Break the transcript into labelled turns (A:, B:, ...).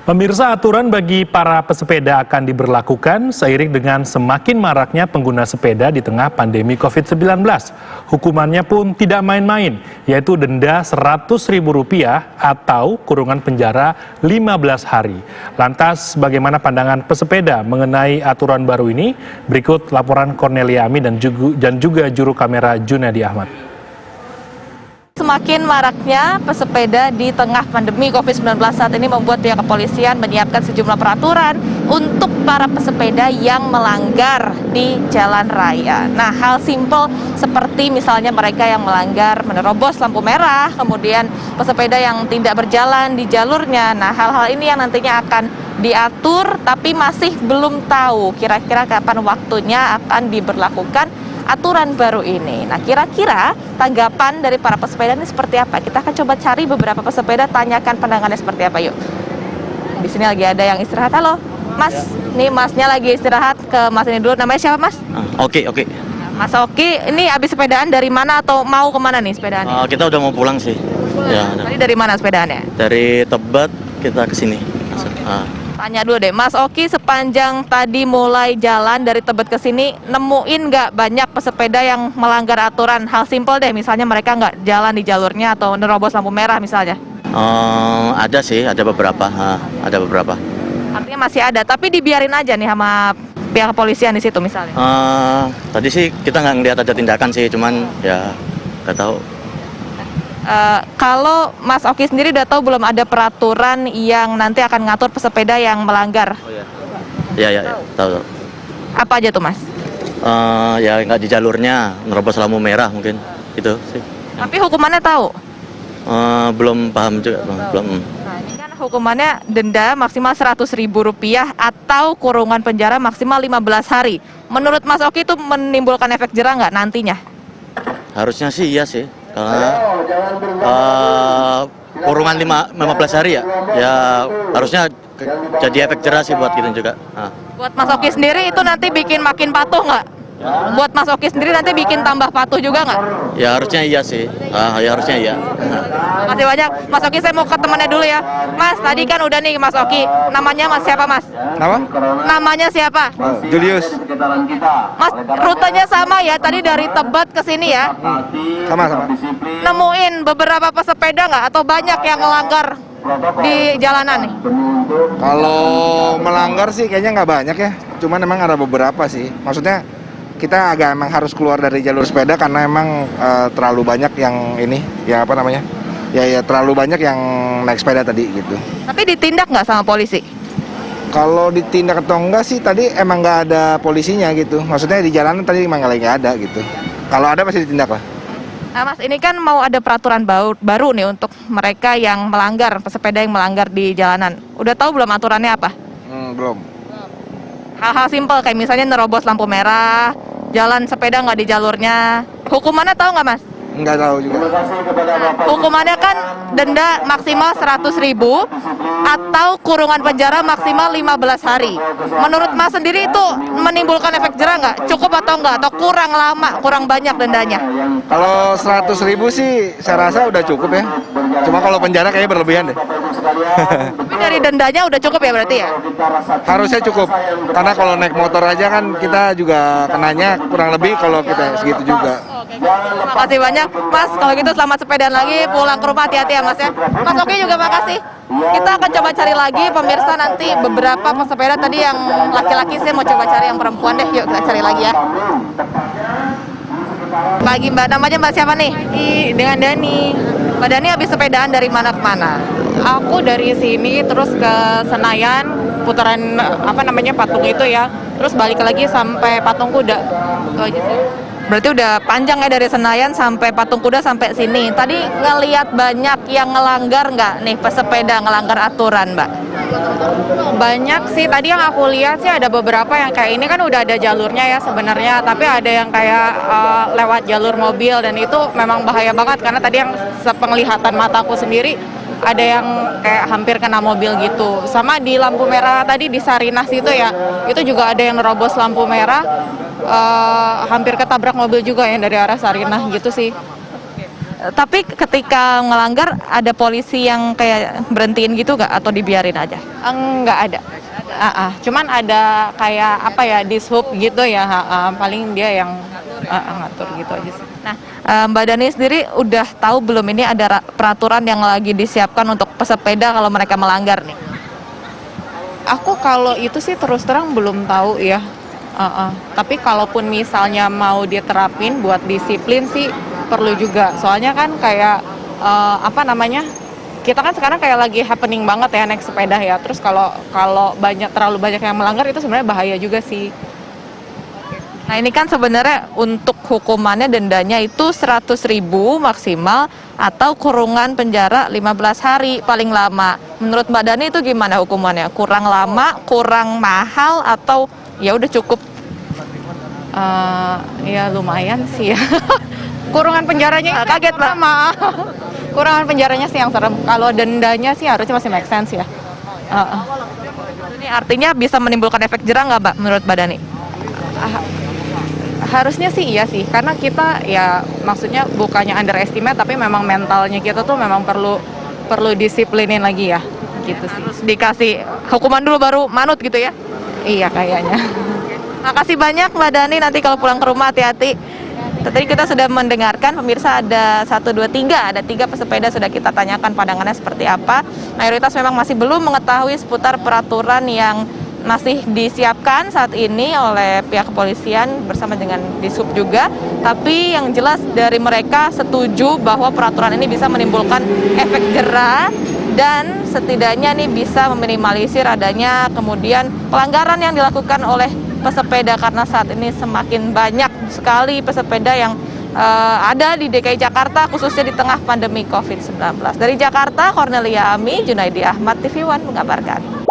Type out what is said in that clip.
A: Pemirsa, aturan bagi para pesepeda akan diberlakukan seiring dengan semakin maraknya pengguna sepeda di tengah pandemi COVID-19. Hukumannya pun tidak main-main, yaitu denda Rp100.000 atau kurungan penjara 15 hari. Lantas, bagaimana pandangan pesepeda mengenai aturan baru ini? Berikut laporan Cornelia Ami dan juga juru kamera Junedi Ahmad.
B: Semakin maraknya pesepeda di tengah pandemi COVID-19 saat ini membuat pihak kepolisian menyiapkan sejumlah peraturan untuk para pesepeda yang melanggar di jalan raya. Nah, hal simpel seperti misalnya mereka yang melanggar menerobos lampu merah, kemudian pesepeda yang tidak berjalan di jalurnya. Nah, hal-hal ini yang nantinya akan diatur, tapi masih belum tahu kira-kira kapan waktunya akan diberlakukan aturan baru ini. Nah, kira-kira tanggapan dari para pesepeda ini seperti apa? Kita akan coba cari beberapa pesepeda, tanyakan pandangannya seperti apa, yuk. Di sini lagi ada yang istirahat. Halo, Mas. Nih Masnya lagi istirahat, ke Mas ini dulu. Namanya siapa, Mas?
C: Oke.
B: Mas Oki, ini habis sepedaan dari mana atau mau kemana nih sepedaannya?
C: Kita udah mau pulang sih. Ya,
B: Tadi dari mana sepedaannya?
C: dari Tebet kita ke sini.
B: Tanya dulu deh, Mas Oki, sepanjang tadi mulai jalan dari Tebet ke sini, nemuin nggak banyak pesepeda yang melanggar aturan? Hal simpel deh, misalnya mereka nggak jalan di jalurnya atau nerobos lampu merah misalnya.
C: Ada sih, ada beberapa.
B: Artinya masih ada, tapi dibiarin aja nih sama pihak kepolisian di situ misalnya.
C: Tadi sih kita nggak ngeliat ada tindakan sih, cuman ya nggak tahu.
B: Kalau Mas Oki sendiri udah tahu belum ada peraturan yang nanti akan ngatur pesepeda yang melanggar?
C: Oh ya. Tahu.
B: Apa aja tuh, Mas?
C: Ya nggak di jalurnya, nerobos lampu merah mungkin itu sih.
B: Tapi hukumannya tahu?
C: Belum paham juga, belum.
B: Nah, ini kan hukumannya denda maksimal Rp100.000 atau kurungan penjara maksimal 15 hari. Menurut Mas Oki itu menimbulkan efek jerah nggak nantinya?
C: Harusnya sih iya sih, karena kurungan 15 hari ya harusnya jadi efek jerah sih buat kita juga.
B: Buat Mas Oki sendiri itu nanti bikin makin patuh nggak? Buat Mas Oki sendiri nanti bikin tambah patuh juga nggak?
C: Ya harusnya iya sih, ya harusnya iya.
B: Makasih banyak, Mas Oki. Saya mau ke temannya dulu ya. Mas, tadi kan udah nih Mas Oki. Namanya Mas siapa, Mas?
D: Nama?
B: Namanya siapa?
D: Julius.
B: Mas, rutenya sama ya, tadi dari Tebet ke sini ya?
D: Sama-sama.
B: Nemuin beberapa pesepeda nggak? Atau banyak yang melanggar di jalanan nih?
D: Kalau melanggar sih kayaknya nggak banyak ya. Cuman emang ada beberapa sih. Maksudnya kita agak emang harus keluar dari jalur sepeda karena emang terlalu banyak yang ini, ya apa namanya? Ya terlalu banyak yang naik sepeda tadi gitu.
B: Tapi ditindak nggak sama polisi?
D: Kalau ditindak atau enggak sih tadi emang nggak ada polisinya gitu. Maksudnya di jalanan tadi emang nggak ada gitu. Kalau ada pasti ditindak lah.
B: Nah, Mas, ini kan mau ada peraturan baru nih untuk mereka yang melanggar, pesepeda yang melanggar di jalanan. Udah tahu belum aturannya apa?
D: Belum.
B: Hal-hal simpel kayak misalnya nerobos lampu merah, jalan sepeda nggak di jalurnya. Hukumannya tahu nggak, Mas?
D: Nggak tahu juga.
B: Hukumannya kan denda maksimal Rp100.000 atau kurungan penjara maksimal 15 hari. Menurut Mas sendiri itu menimbulkan efek jerah nggak? Cukup atau nggak? Atau kurang lama, kurang banyak dendanya?
D: Kalau 100.000 sih saya rasa udah cukup ya. Cuma kalau penjara kayaknya berlebihan deh.
B: Tapi dari dendanya udah cukup ya berarti ya?
D: Harusnya cukup, karena kalau naik motor aja kan kita juga kenanya kurang lebih kalau kita segitu juga.
B: Terima kasih banyak, Mas. Kalau gitu selamat sepedaan lagi, pulang ke rumah hati-hati ya, Mas ya. Mas Oki juga makasih. Kita akan coba cari lagi pemirsa nanti beberapa pesepeda tadi yang laki-laki, saya mau coba cari yang perempuan deh. Yuk kita cari lagi ya. Pagi Mbak, namanya Mbak siapa nih?
E: Dengan Dani.
B: Mbak Dani habis sepedaan dari mana ke mana?
E: Aku dari sini terus ke Senayan, putaran patung itu ya. Terus balik lagi sampai Patung Kuda. Itu aja sih.
B: Berarti udah panjang ya dari Senayan sampai Patung Kuda sampai sini. Tadi ngelihat banyak yang ngelanggar nggak nih pesepeda ngelanggar aturan, Mbak?
E: Banyak sih, tadi yang aku lihat sih ada beberapa yang kayak ini kan udah ada jalurnya ya sebenarnya, tapi ada yang kayak lewat jalur mobil dan itu memang bahaya banget karena tadi yang sepenglihatan mataku sendiri ada yang kayak hampir kena mobil gitu. Sama di lampu merah tadi di Sarinah situ ya, itu juga ada yang nerobos lampu merah, hampir ketabrak mobil juga yang dari arah Sarinah gitu sih.
B: Tapi ketika ngelanggar ada polisi yang kayak berhentiin gitu nggak atau dibiarin aja?
E: Enggak ada. Cuman ada kayak apa ya, dishub gitu ya, paling dia yang ngatur gitu aja sih.
B: Nah, Mbak Dani sendiri udah tahu belum ini ada peraturan yang lagi disiapkan untuk pesepeda kalau mereka melanggar nih?
E: Aku kalau itu sih terus terang belum tahu ya. Tapi kalaupun misalnya mau diterapin buat disiplin sih perlu juga. Soalnya kan kayak kita kan sekarang kayak lagi happening banget ya naik sepeda ya. Terus kalau terlalu banyak yang melanggar itu sebenarnya bahaya juga sih.
B: Nah, ini kan sebenarnya untuk hukumannya dendanya itu 100.000 maksimal atau kurungan penjara 15 hari paling lama. Menurut Mbak Dani itu gimana hukumannya? Kurang lama, kurang mahal atau ya udah cukup?
E: Ya lumayan sih ya. Kurungan penjaranya
B: Kaget, Mbak.
E: Kurungan penjaranya sih yang serem. Kalau dendanya sih harusnya masih make sense ya.
B: Ini artinya bisa menimbulkan efek jerah nggak, Mbak, menurut Mbak Dani?
E: Harusnya sih iya sih, karena kita ya maksudnya bukannya underestimate, tapi memang mentalnya kita tuh memang perlu disiplinin lagi ya, gitu sih.
B: Harus dikasih hukuman dulu baru manut gitu ya?
E: Iya kayaknya.
B: Makasih banyak Mbak Dani, nanti kalau pulang ke rumah hati-hati. Tadi kita sudah mendengarkan, pemirsa ada 1, 2, 3, ada 3 pesepeda sudah kita tanyakan pandangannya seperti apa. Mayoritas memang masih belum mengetahui seputar peraturan yang masih disiapkan saat ini oleh pihak kepolisian bersama dengan Dishub juga. Tapi yang jelas dari mereka setuju bahwa peraturan ini bisa menimbulkan efek jerah dan setidaknya nih bisa meminimalisir adanya kemudian pelanggaran yang dilakukan oleh pesepeda, karena saat ini semakin banyak sekali pesepeda yang ada di DKI Jakarta khususnya di tengah pandemi COVID-19. Dari Jakarta, Cornelia Ami, Junaidi Ahmad, TV One mengabarkan.